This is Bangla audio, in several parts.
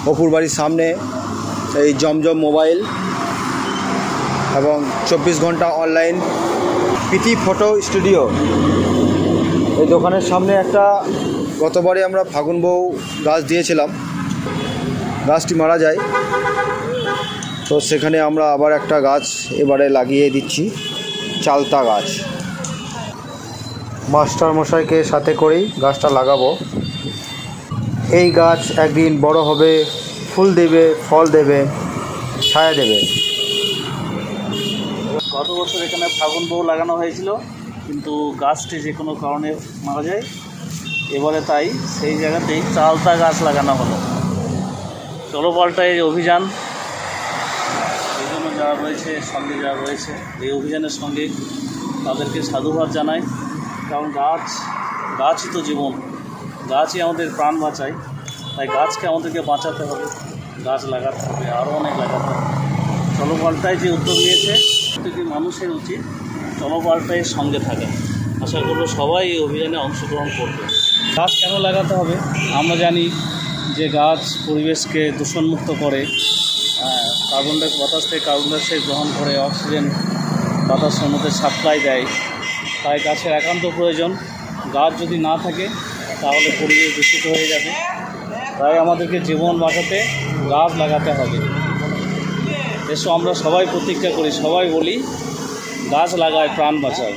অপুর বাড়ির সামনে এই জমজম মোবাইল এবং 24 ঘন্টা অনলাইন প্রীতি ফটো স্টুডিও। এই দোকানের সামনে একটা গতবারে আমরা ফাগুন বউ গাছ দিয়েছিলাম, গাছটি মারা যায়, তো সেখানে আমরা আবার একটা গাছ এবারে লাগিয়ে দিচ্ছি, চালতা গাছ। মাস্টার মশাইকে সাথে করেই গাছটা লাগাবো। এই গাছ একদিন বড় হবে, ফুল দেবে, ফল দেবে, ছায়া দেবে। গত বছর এখানে ফাগুন বউ লাগানো হয়েছিল, কিন্তু গাছটি যে কোনো কারণে মারা যায়। এবারে তাই সেই জায়গাতেই চালতা গাছ লাগানো হলো। চলো পাল্টাই অভিযান, এই জন্য যারা রয়েছে, সঙ্গে যারা রয়েছে এই অভিযানের সঙ্গে তাদেরকে সাধুবাদ জানাই। কারণ গাছই তো জীবন, গাছই আমাদের প্রাণ বাঁচায়। তাই গাছকে আমাদেরকে বাঁচাতে হবে, গাছ লাগাতে হবে, আরও অনেক লাগাতে হবে। চলো পাল্টাই যে উদ্যোগ নিয়েছে, প্রত্যেকটি মানুষের উচিত চলো পাল্টাইয়ের সঙ্গে থাকা। আশা করব সবাই এই অভিযানে অংশগ্রহণ করবে। গাছ কেন লাগাতে হবে? আমরা জানি যে গাছ পরিবেশকে দূষণমুক্ত করে, বাতাস থেকে কার্বন ডাইঅক্সাইড গ্রহণ করে অক্সিজেন বাতাসের মধ্যে সাপ্লাই দেয়। তাই গাছের একান্ত প্রয়োজন। গাছ যদি না থাকে তাহলে পরিবেশ দূষিত হয়ে যাবে। তাই আমাদেরকে জীবন বাঁচাতে গাছ লাগাতে হবে। এসো আমরা সবাই প্রতিজ্ঞা করি, সবাই বলি গাছ লাগায় প্রাণ বাঁচায়।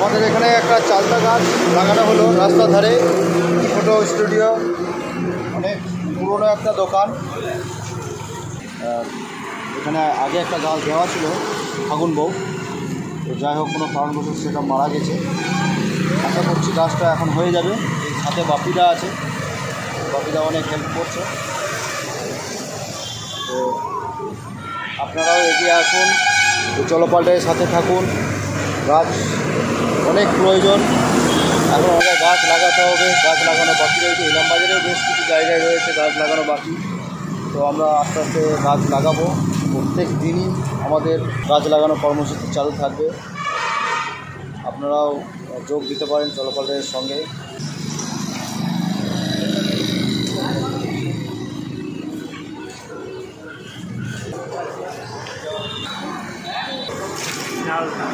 আমাদের এখানে একটা চালতা গাছ লাগানো হলো রাস্তার ধারে, ফটো স্টুডিও, অনেক পুরনো একটা দোকান। এখানে আগে একটা গাছ দেওয়া ছিল ফাগুন বউ, তো যাই হোক কোনো কারণবশত সেটা মারা গেছে। আশা করছি গাছটা এখন হয়ে যাবে। সাথে বাপিদা আছে, বাপিদা অনেক হেল্প করছে। তো আপনারাও এগিয়ে আসুন, চলো পাল্টাইয়ের সাথে থাকুন। গাছ অনেক প্রয়োজন, এখন আমাদের গাছ লাগাতে হবে। গাছ লাগানো বাকি রয়েছে, ইলামবাজারেও বেশ কিছু জায়গায় রয়েছে গাছ লাগানো বাকি। তো আমরা আস্তে আস্তে গাছ লাগাবো। প্রত্যেক দিনই আমাদের গাছ লাগানো কর্মসূচি চালু থাকবে। আপনারাও যোগ দিতে পারেন চলো পাল্টাইয়ের সঙ্গে। চালতা